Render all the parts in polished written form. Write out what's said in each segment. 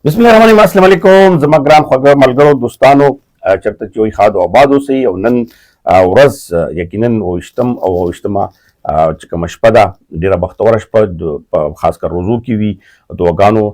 बिस्मिल्लाहिर्रहमानिर्रहीम अस्सलाम वालेकुम زما ګران خوږه ملګرو دوستانو چرته چې وي ښاد او آباد اوسئ او نن ورځ یقینا اوویشتمه چې کومه شپه ده ډېره بختوره شپه خاص کر روزو کې وي دعاګانو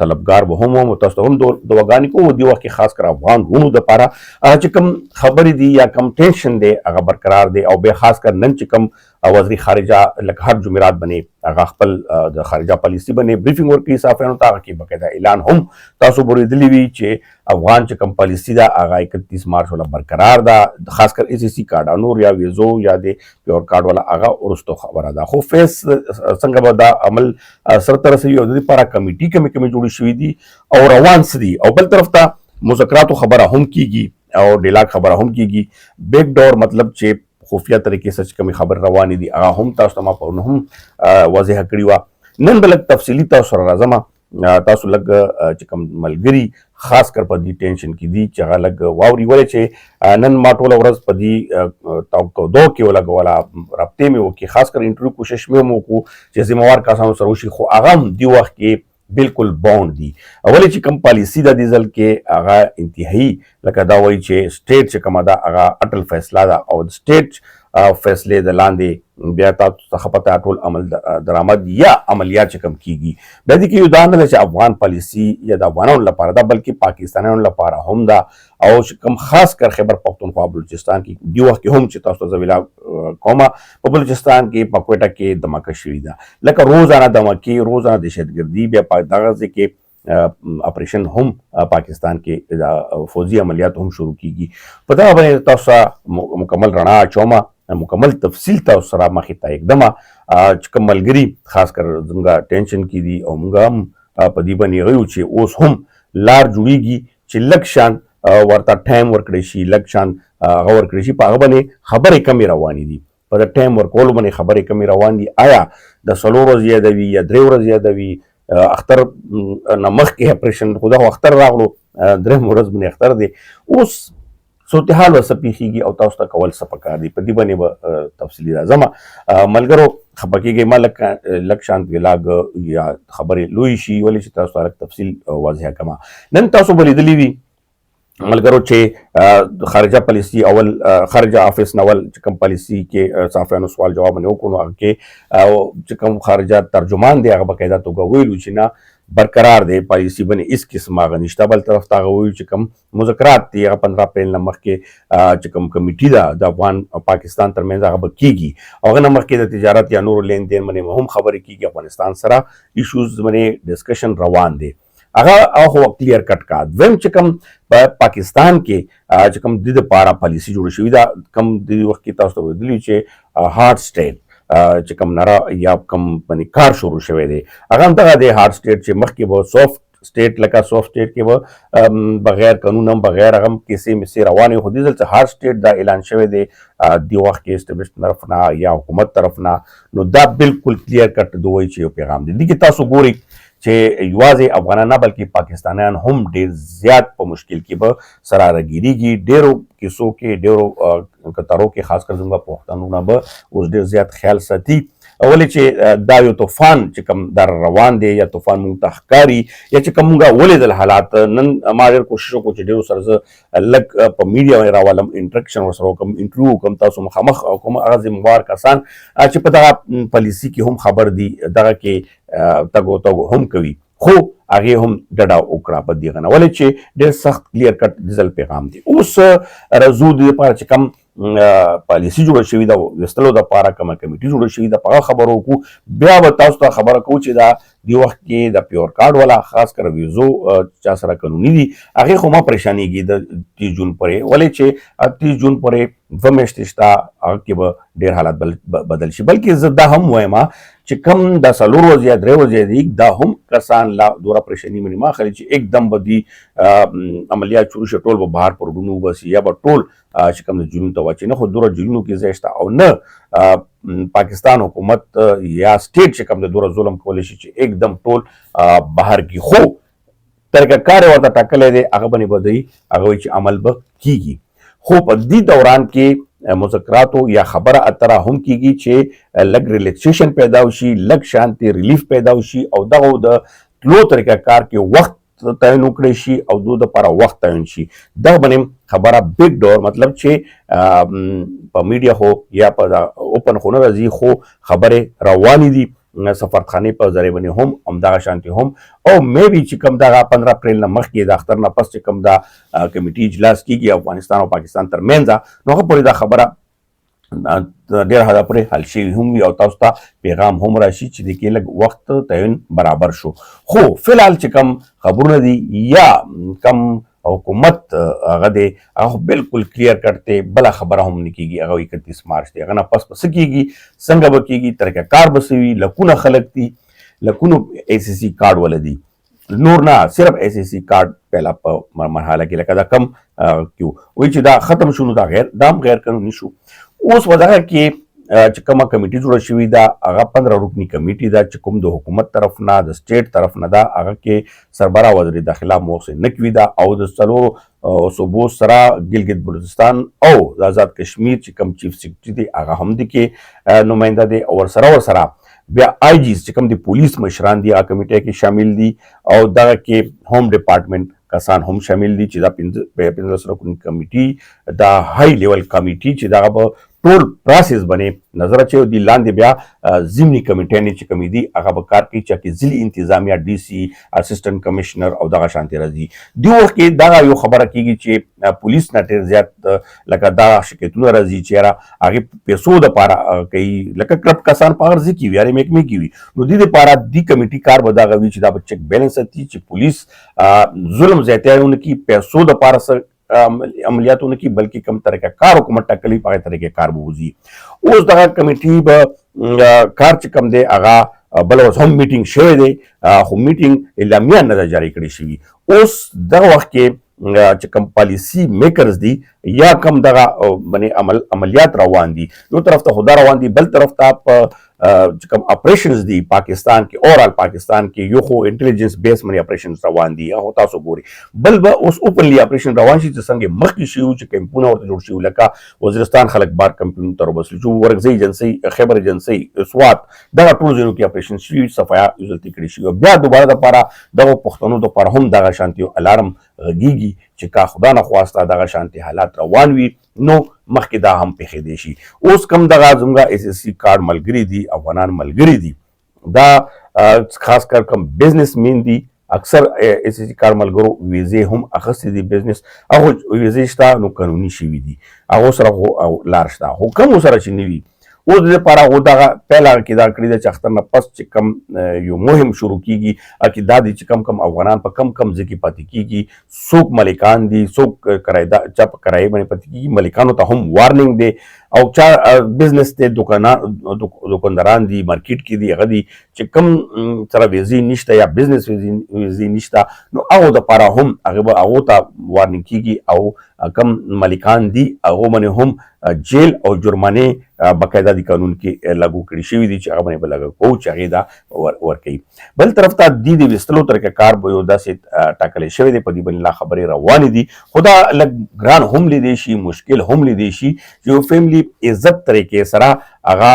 طلبګار به هم وم تاسو ته هم دعاګانې کوم دې وخت کې خاص کر افغان وروڼو دپاره چې کوم خبرې دي یا کوم ټینشن دی هغه برقرار دی او بیا خاص کر نن چې کوم وزیر خارجه لکه هر جمعرات باندې هغه خپل د خارجه پالیسي باندې بریفینګ ورکوي صحافیانو ته هغه کې باقاعده اعلان هم تاسو اورېدلی وي چې افغان چې کوم پالیسي ده هغه 31 مارچ والا برقرار ده خاص کر ACC کارډ نور یا ویزو یا د پیور کارډ والا هغه ورستو خبره ده خو فیس څنګه به دا عمل سره ته رسوي او د دې لپاره کمیټي کمې جوړې شوي دي او روان څه دي او بل طرف ته مذاکراتو خبره هم کیږي او ډیلاګ خبره هم کیږي بیک ډور مطلب چې خفیه طریقې سره چې کومې خبرې روانې دي هغه هم تاسو ته ما پرون هم واضحه کړې وه نن به لږ تفصیلي تاسو سره راځم تاسو لږ چې کوم ملګري خاص کر په دې ټینشن کې دي چې هغه لږ واوري ولې چې نن ما ټوله ورځ په دې توقع کې ولګوله رابطې مې وکړې خاص کر انټرویو کوشش مې هم وکړو چې ذمهوار کسانو سره وشي خو هغه هم دې وخت کې بالکل باونډ دي ولې چې کوم پالیسي ده دې ځل کې هغه انتهایی لکه دا وایي چې سټیټ چې کومه ده هغه اټل فیصله ده او د سټیټ فیصلې د لاندې بیا تاسو څخه پته ټول عمل درآمد یا عملیات چې کوم کیږي بیا دې کې یو دا نه ده چې افغان پالیسي یا د افغانانو لپاره ده بلکې پاکستانیانو لپاره هم ده او کوم خاص کر خیبر پختونخوا بلوچستان کې دې وخت کې هم چې تاسو ته زه ویلا کومه په بلوچستان کې په کوټه کې دمکه شوې ده لکه روزانه دمکې روزانه دهشتګردي بیا په دغه ځای کې اپریشن هم پاکستان کې فوجي عملیات هم شروع کیږي په دغه باندې تاسو مکمل رڼا اچوم مکمل تفصیل تاسو سره مخې ته اقدمه چې کوم ملګري خاص کر زموږ ټینشن کې دي او موږ هم په دې باندې غیو چې اوس هم لار جوړیږي چې لږ شان ورته ټایم ورکړی شي لږ شان هغه ورکړی شي په هغه باندې خبرې کمې روانې دي په د ټایم ورکولو باندې خبرې کمې روان دي آیا د 4 ورځې یادوي یا 3 ورځې یادوي اختر نه مخکې اپریشن خو دغه اختر راغلو 3 ورځ باندې اختر دی اوس صورتحال ورسه پیښیږي او تاسو ته کول څه پکار دي په دې باندې به تفصیلي راځم ملګرو خفه کېږئ ما لږ شانت ولاګ یا خبرې لوی شي ولې چې تاسو ته لږ تفصیل واضحه کړم نن تاسو به لیدلي وي ملګرو چې خارجه پالیسي اول خارجه آفیس نول چې کوم پالیسي کې صحافیانو سوال جواب نه وکړو هغه کې چې کوم خارجه ترجمان دی هغه باقاعده توګه ویلو چې نه برقرار دی پالیسي باندې هیڅ قسم هغه نشته بل طرف ته هغه وایي چې کوم مذاکرات دي هغه 15 اپریل نه مخکې چې کوم کمیټي ده د افغان او پاکستان ترمنځ هغه به کیږي هغه نه مخکې د تجارت یا نورو لین دین باندې هم خبرې کیږي افغانستان سره ایشوز باندې ډسکشن روان دی هغه خو کلیر کټ کا دویم چې کوم په پاکستان کې چې کوم د لپاره پالیسي جوړه شوې ده کوم د وخت کې تاسو ته ویلي چې هارد سټیټ چې کوم نره یا کوم باندې کار شروع شوی دی هغه هم دغه د هارد سټیټ چې مخکې به سافت سټیټ لکه سافت سټیټ کې به بغیر قانون هم بغیر هغه کیسې مسې روانې خو دې ځل چې هارد سټیټ دا اعلان شوی دی د وخت کې اسټبلیش طرف نه یا حکومت طرف نه نو دا بالکل کلیر کټ دوی چې یو پیغام دی دغه تاسو ګوري چې یوازې افغانان نه بلکې پاکستانیان هم ډېر زیات په مشکل کې به سره راګیریږي ډېرو کیسو کې ډېرو کتارو کې خاص کر زموږ پښتانونه به اوس ډېر زیات خیال ساتي ولې چې دا یو طوفان چې کوم در روان دی یا طوفان مونږ ته ښکاري یا چې کوم مونږ ولیدل حالات نن ما ډېر کوشش وکړو چې ډېرو سره زه لږ په میډیا باندې راولم انټریکشن ورسره وکړم انټرویو وکړم تاسو مخامخ او کوم هغه ذمهوار کسان چې په دغه پالیسي کې هم خبر دي دغه کې تګو هم کوي خو هغې هم ډډه وکړه په دې غنه ولې چې ډېر سخت کلیر کټ ډیزل پیغام دی اوس رضو د لپاره چې کوم پالیسي جوړه شوې ده ویستلو دپاره کومه کمیټي جوړه شوې ده په هغه خبرو وکړو بیا به تاسو ته خبره کوو چې دا دې وخت کې د پیور کارډ والا خاص کر ویزو چا سره قانوني دي هغې خو ما پریشانېږي د 30 جون پورې ولې چې 30 جون پورې 2 میاشتې شته هغه کې به ډېر حالات بدل شي بلکې زه دا هم وایم چې کم د 4 ورځې یا 3 ورځې دي دا هم کسان لا دوره پریشاني منې ما خلي چې एकदम به دي عملیات شروع شي ټول به بهر پر ډونو وباسي یا به ټول چې کوم د جنون ته واچي نه خو دوره جنونو کې ځای شته او نه پاکستان حکومت یا سټیټ چې کوم د دوره ظلم کولی شي چې एकदम ټول بهر کې خو طریقه کار ورته ټاکلی دی هغه باندې به دی هغه وایي چې عمل به کیږي خو په دې دوران کې مذاکراتو یا خبره اتره هم کیږي چې لږ ریلیکسیشن پیدا وشي لږ شانتي ریلیف پیدا وشي او دغه د تلو طریقه کار کې وخت تعین وکړی شي او دوی دپاره وخت تعین شي. دغه باندې خبره بیګ ډور مطلب چې په میډیا خو یا په اوپن خو نه راځي خو خبرې روانې دي سفارتخانې په ذریعه باندې هم همدغه شانتې هم او میبي چې کوم دغه 15 اپریل نه مخکې د اختر نه پس چې کوم دا کمیټي اجلاس کیږي افغانستان او پاکستان ترمنځ نو هغه پورې دا خبره ډېر حده پورې حل شوي هم وي او تاسو ته پیغام هم راشي چې د کې لږ وخت تعین برابر شو. خو فلحال چې کم خبرونه دي یا کم حکومت هغه دی هغه بالکل کلیر کټ دی بله خبره هم نه کیږي هغه 31 مارچ دی هغه نه پس به څه کیږي څنګه به کیږي طریقه کار به څه وي لکونه خلک دي لکونو ACC کارډ ولدي نور نه صرف ACC کارډ پهلا په مرحله کې لکه دا کم کیو وایي چې دا ختم شو نو دا هم غیر قانوني شو. اوس ودغه کې چې کومه کمیټي جوړه شوې ده هغه 15 رکني کمیټي ده چې کوم د حکومت طرف نه د سټیټ طرف نه ده هغه کې سربراہ وزیر داخله محسن نقوي ده او د څلورو صوبو سره ګلګت بلوچستان او د آزاد کشمیر چې کوم چیف سیکرټري دی هغه هم د کې نماینده دی او ورسره بیا آی جیز چې کوم د پولیس مشران دي هغه کمیټه کې شامل دي او دغه کې ہوم ډپارټمنټ کسان هم شامل دي چې دا 15 رکني کمیټي دا های لیول کمیټي چې دغه په ټول پروسس باندې نظر اچوي دي لاندې بیا ضمني کمیټې چې کمی دي هغه به کار کوي چې ضلعي انتظامیه DC اسسټنټ کمشنر او دغه شانتي راځي. دی وخت کې دا یو خبره کیږي چې پولیس نه ډېر زیات لکه دا شکایتونه راځي چې یاره هغې پیسو دپاره کوي لکه کرپټ کسان په هغه ځای کې وي یارې محکمې کې وي نو دې دپاره دې کمیټي کار به دغه وي چې دا به چیک بیلنس ساتي چې پولیس ظلم زیاتیان ونه کړي پیسو دپاره عملیاتونه کې بلکې کم طریقه کار حکومت ټاکلی په هغه طریقې کار به وځي. اوس دغه کمیټي به کار چې کم دی هغه بل اوس هم میټینګ شوی دی خو میټینګ اعلامیه نه ده جاري کړې شوي. اوس دغه وخت کې چې کوم پالیسي میکرز دي یا کم دغه باندې عملیات روان دي یو طرف ته خدا روان دي بل طرف ته په چې کوم اپریشنز دي پاکستان کې اورال پاکستان کې یو خو انټيليجنس بیس باندې اپریشنز روان دي هغه تاسو ګوري بل به اوس اوپنلی اپریشن روان شي چې څنګه مخکې شي چې کمپونه ورته جوړ شي لکه وزیرستان خلک بار کمپونه تر وبسل جو ورغزي ایجنسي خیبر ایجنسي سوات دا ټول ځینو کې اپریشن شي صفایا یوزلتي کړی شي بیا دوباره د لپاره دغه پښتنو د لپاره هم دغه شانتي الارم غږیږي چې کا خدا نه خواسته دغه شانتي حالات روان وي نو مخکې دا هم پېښېدی شي. اوس کم دغه زموږ ACC کارډ ملګري دي افغانان ملګري دي دا خاص کر کم بزنس مین دي اکثر ACC کارډ ملګرو ویزې هم اخیستې دي بزنس هغه ویزې شته نو قانوني شوي دي هغو سره لار شته خو کوم سره چې نه وي اوس د لپاره هغو دغه پیل هغه کې دا کړي ده چې اختر نه پس چې کم یو مهم شروع کیږي چې دا دي چې کم افغانان په کم ځای کې پاتې کیږي څوک ملکان دي څوک چا په کرایې باندې پاتې کیږي ملکانو ته هم وارننګ دی او چا بزنس دی دکانداران دي مارکیټ کې دي هغه دي چې کم سره ویزې نشته یا بزنس ویزې نشته نو هغو دپاره هم هغو ته وارننګ کیږي او کم ملکان دي هغو باندې هم جیل او جرمانې باقاعده د قانون کې لاګو کړي شوي دي چې هغه باندې به لګو کوو چې هغې دا ورکوي. بل طرف ته د ویستلو طریقه کار به یو داسې ټاکلی شوی دی په دې باندې لا خبرې روانې دي خو دا لږ ګران هم لیدی شي مشکل هم لیدی شي چې یو فیملی عزت طریقې سره هغه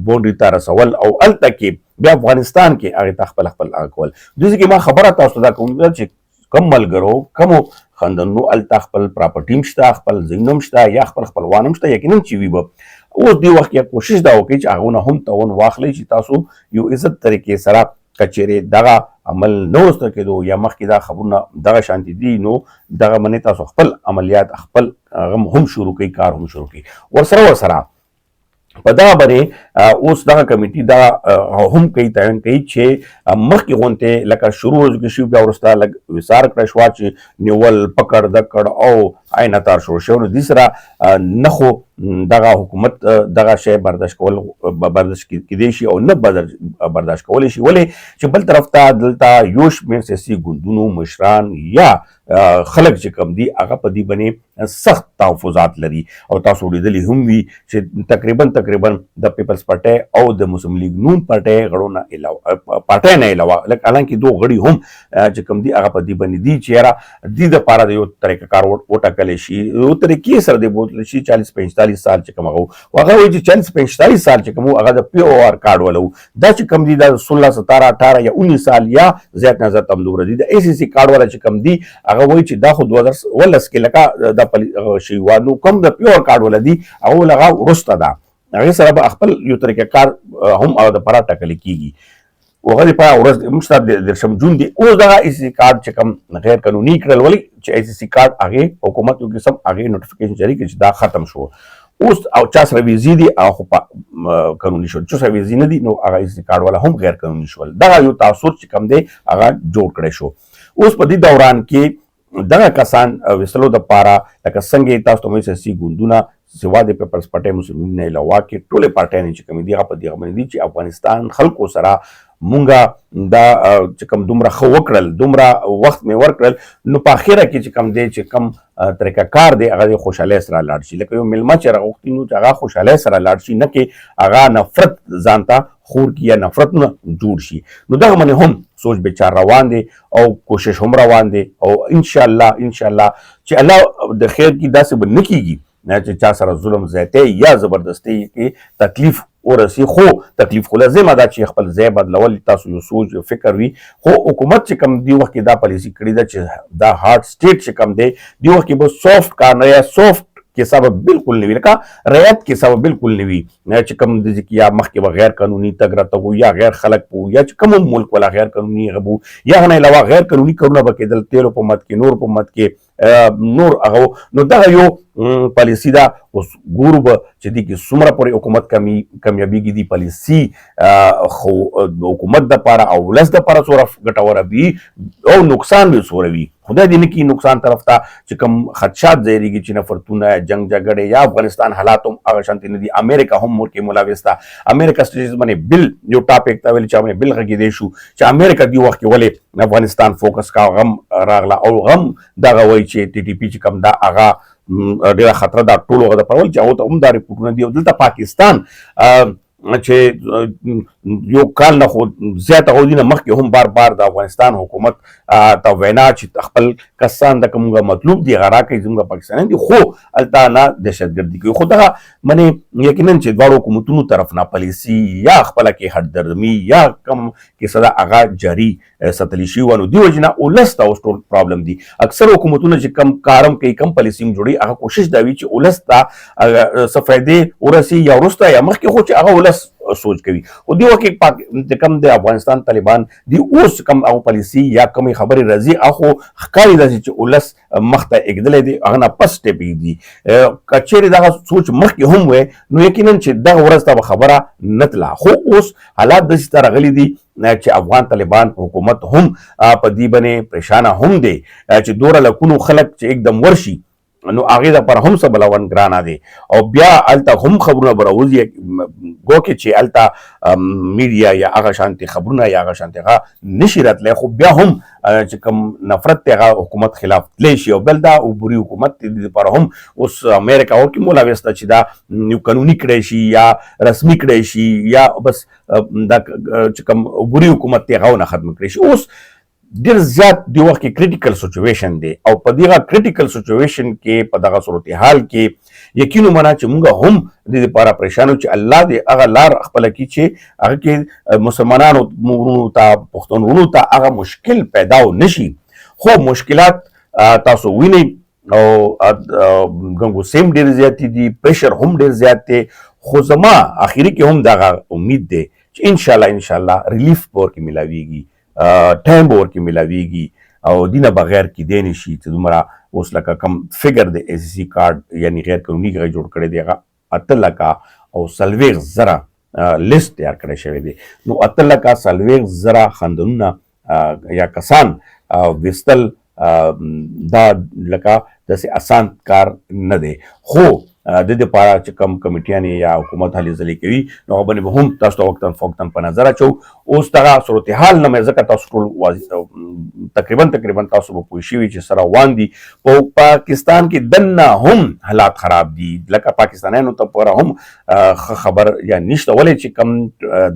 بونډري ته رسول او هلته کې بیا افغانستان کې هغې ته خپل هغه کول دوی کې ما خبره تاسو ته دا کوم چې کم ملګرو کمو خاندانونو هلته خپل پراپرټي هم شته خپل ځایونه هم شته یا خپل خپلوان هم شته یقینا چې وي به اوس دې وخت کې کوشش دا وکړئ چې هغونه هم تعاون واخلئ چې تاسو یو عزت طریقې سره که چیرې دغه عمل نه وسته کېدو یا مخکې دا خبرونه دغه شانتي دي نو دغه منې تاسو خپل عملیات خپل هم شروع کوئ کار هم شروع کوئ ورسره په دغه باندې اوس دغه کمیټي دا هم کوي تعین کوي چې مخکې غونتې لکه شروع کې شوي بیا وروسته لږ وسار کړی شوه چې نیول پکړ دکړ او عینتار شروع شوی نو دې سره نه خو دغه حکومت دغه شی برداشت کیدی شي او نه برداشت کولی شي ولې چې بل طرف ته دلته یو شمېر سیاسي ګوندونو مشران یا خلک چې کم دي هغه په دې باندې سخت تحفظات لري او تاسو لیدلی هم وي چې تقریبا د پیپلز پارټي او د مسلم لیگ نون پارټي غړو نه علاوه پارټي نه علاوه لکه حالانکه دوه غړي هم چې کوم دي هغه په دې باندې دي چې یاره د لپاره د یو طریقه کار وټاکلی شي یو طریقې سره دی بوتل شي 40-45 سال چې کوم هغه وایي چې 40-45 سال چې کوم هغه د پی او آر کارت ولو دا چې کوم دي د 16 17 18 یا 19 سال یا زیات نه زیات تمدور دي د ای سی سی کارت ولا چې کوم دي هغه وایي چې دا خو 2019 کې لکه د شي وانو کوم د پی او آر کارت ولدي هغه لغه ورسته ده هغه سره به خپل یو طریقه کار هم او د پرا ټاکل کیږي وغه په ورځ مشتاب د شمجون دي او دا ای سی کارت چې کوم غیر قانوني کړل ولي چې ای سی کارت هغه حکومت یو قسم هغه نوټیفیکیشن جاری کړي چې دا ختم شو اوس او چا سره ویزي دي او قانوني شو چې سره ویزي نه دي نو هغه ای سی کارت ولا هم غیر قانوني شول دا یو تاثر چې کوم دی هغه جوړ کړی شو اوس په دې دوران کې دغه کسان وسلو د پاره لکه څنګه تاسو ته مې سي ګوندونه سوا د پیپلز پارټي مسلمانین نه علاوه کې ټوله پارټي چې کوم دي هغه په دې باندې دي چې افغانستان خلکو سره مونږه دا چې کوم دومره خو وکړل دومره وخت مې ورکړل نو په اخره کې چې کوم دی چې کوم طریقه کار دی هغه خوشاله سره لاړ شي لکه یو ملما چې راغوښتي نو چې هغه خوشاله سره لاړ شي نه کې هغه نفرت ځانته خور کی یا نفرت نه جوړ شي نو دغه باندې هم سوچ بچار روان دي او کوشش هم روان دي او ان شاء الله چې الله د خیر کی داسې به نه کیږي نه چې چا سره ظلم زیاتی یا زبردستی کې تکلیف ورسی خو تکلیف خو لازمه ده چې خپل ځای بدلول تاسو یو سوچ فکر وي خو حکومت چې کم دی وخت کې دا پالیسی کړې ده چې دا هارد سټیټ چې کم دی دی وخت کې به سافت کار نه یا سافت کې سبب بالکل نه وي لکه رعایت کې سبب بالکل نه وي چې کم د یا مخکې به غیر قانوني تګ راتګ یا غیر خلق پو یا چې کوم ملک ولا غیر قانوني غبو یا نه علاوه غیر قانوني کارونه به کېدل تیلو په مت کې نور په مت کې نور هغه نو دا یو پالیسی دا اوس ګورو به چې دي کې څومره پورې حکومت کامیابیږي دي پالیسی خو حکومت دپاره او ولس دپاره څومره ګټوره وي او نقصان به څومره وي خدای دې نه کړي نقصان طرف ته چې کوم خدشات ځایریږي چې نفرتونه جنګ جګړې یا افغانستان حالات هم هغه شانتي نه دي امریکا هم ملک ملاوس ده امریکا سټیټز باندې بل یو ټاپک ته ویل چې باندې بل غږېدی شو چې امریکا دی وخت کې ولې افغانستان فوکس کا غم راغله او غم دغه وایي چې ټي ټي پی چې کوم دا هغه ډېره خطره ده ټولو هغه د پرول چې هغو ته هم دا ریپورټونه دي او دلته پاکستان چې یو کال نه خو زیاته غوډي نه مخکې هم بار بار د افغانستان حکومت ته وینا چې خپل کسان د کومه مطلوب دي غرا کوي زموږ پاکستانیان دي خو الته نه دهشتګردي کوي خو دغه منې یقینا چې دواړو حکومتونو طرف نه پالیسي یا خپله کې هټدرمي یا کم کې صدا هغه جاري ساتلی شي ونه دی وجنه ولس ته اوس ټول پرابلم دي اکثر حکومتونه چې کم کارم کوي کم پالیسي جوړي هغه کوشش دا وي چې ولس ته څه فایدې ورسي یا وروسته یا مخکې خو چې هغه ولس سوچ کوي او دی وکه کم د افغانستان طالبان دی اوس کم او پالیسی یا کم خبري راځي اخو ښکاري داسې چې ولس مخته اګدلې دي هغه نه پس ټپي دي کچېرې دغه سوچ مخکې هم وي نو یقینا چې دغه ورځ ته خبره نتلا خو اوس حالات داسې ته راغلي دي چې افغان طالبان حکومت هم په دې باندې پریشانه هم دي چې دوره لکونو خلک چې एकदम ورشي نو هغه د پر هم څه بلون ګرانه دي او بیا الته هم خبرونه براوځي ګو کې چې الته میډیا یا هغه شانتي خبرونه یا هغه شانتي هغه نشي راتلی خو بیا هم چې کوم نفرت هغه حکومت خلاف تلی شي او بل دا او بری حکومت د پر هم اوس امریکا او کې مولا وسته چې دا یو قانوني کړی شي یا رسمي کړی شي یا بس دا چې کوم بری حکومت هغه نه ختم کړی شي اوس ډیر زیات دی وخت کې کریټیکل سچویشن دی او په دغه کریټیکل سچویشن کې په دغه صورتحال کې یقینو منا چې موږ هم د دې لپاره پریشانو چې الله دې هغه لار خپل کی چې هغه کې مسلمانانو مورونو ته پښتونونو ته هغه مشکل پیدا نشي خو مشکلات تاسو وینئ او ګنګو سیم ډیر زیات دي پریشر هم ډیر زیات دی خو زما اخیری کې هم دغه امید دی چې ان شاء الله ریلیف پور کې ملاویږي ټایم به ورکې ملاویږي او دینه بغیر کې دی نشي چې دومره اوس لکه کم فګر د ای سی سی کارډ یعنی غیر قانوني هغه جوړ کړی دی هغه 8 لکه او 40,000 لیست تیار کړی شوی دی نو 8 لکه 40,000 خاندانونه یا کسان ویستل دا لکه داسې اسان کار نه دی خو د دې لپاره چې کوم کمیټیانې یا حکومت هلې ځلې کوي نو هغه باندې به هم تاسو ته وقتاً فوقتاً په نظر اچو. اوس دغه صورتحال نه مې ځکه تاسو ټول تقریبا تاسو به پوه شوي چې سره روان دي. په پاکستان کې دننه هم حالات خراب دي، لکه پاکستانیانو ته پوره هم ښه خبر یا نشته، ولې چې کوم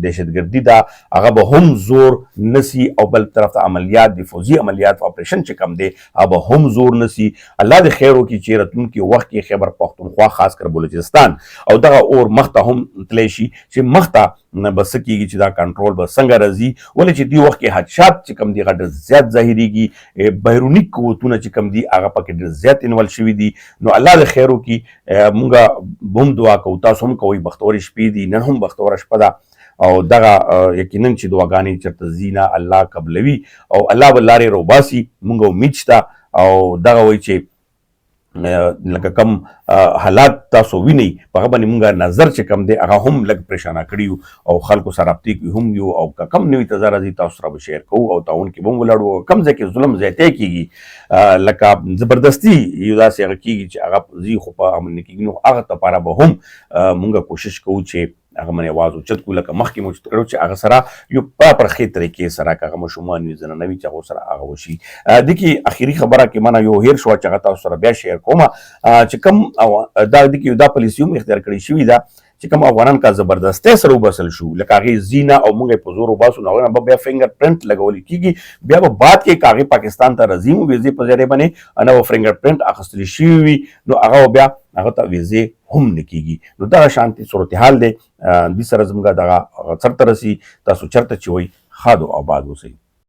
دهشتګردي ده هغه به هم زور نسی او بل طرف ته عملیات د فوزي عملیات اپریشن چې کم دی هغه به هم زور نسی. الله دې خیر وکړي چې راتلونکي وخت کې خیبر پختونخوا خاص کر بلوچستان او دغه اور مخته هم تللی شي چې مخته به څه کېږي چې دا کنټرول به څنګه راځي، ولې چې دې وخت کې حادثات چې کم دي هغه ډېر زیات ظاهرېږي، بیروني قوتونه چې کم دي هغه پکې ډېر زیات انوالو شوي دي. نو الله دې خیر وکړي، مونږ هم دعا کوو، تاسو هم کوئ، بختورې شپې دي، نن هم بختوره شپه ده او دغه یقینا چې دعاګانې چېرته ځي نه الله قبلوي او الله به لارې روباسي. مونږ امید شته او دغه وایي چې لکه کم حالات تاسو وینئ په هغه باندې مونږ نظر چې کم دی هغه هم لږ پریشانه کړي یو او خلکو سره رابطې کې هم یو او که کم نوي تازه راځي تاسو سره به شیر کوو او تعاون کې به هم ولاړو. کم ځای کې ظلم زیاتی کېږي لکه زبردستي یو داسې هغه کېږي چې هغه ځي خو په عمل نه کېږي، نو هغه دپاره به هم مونږ کوشش کوو چې هغه باندې اواز اوچت کړو لکه مخکې مو اوچت کړو چې هغه سره یو پراپر ښې طریقې سره که هغه ماشومان وي زنانه وي چې هغو سره هغه وشي. دې کې اخري خبره کې مانه یو هیر شوه چې هغه تاسو سره بیا شیر کومه چې کوم دا دې کې دا پالیسي هم اختیار کړې شوې ده چې کوم افغانان کا زبردستۍ سره وبسل شو لکه هغې زینه او موږ یې په زور وباسو نو هغه نه به بیا فنګر پرنټ لګولی کېږي، بیا به بعد کې که هغې پاکستان ته راځي مو ویزې په ذریعې باندې نه به فنګر پرنټ اخیستلی شوي وي نو هغه بیا هغه ته ویزې هم نه کېږي. نو دغه شانتي صورتحال دی، دې سره زموږ دغه سرته رسي. تاسو چېرته چې وئ ښاد او آباد اوسئ.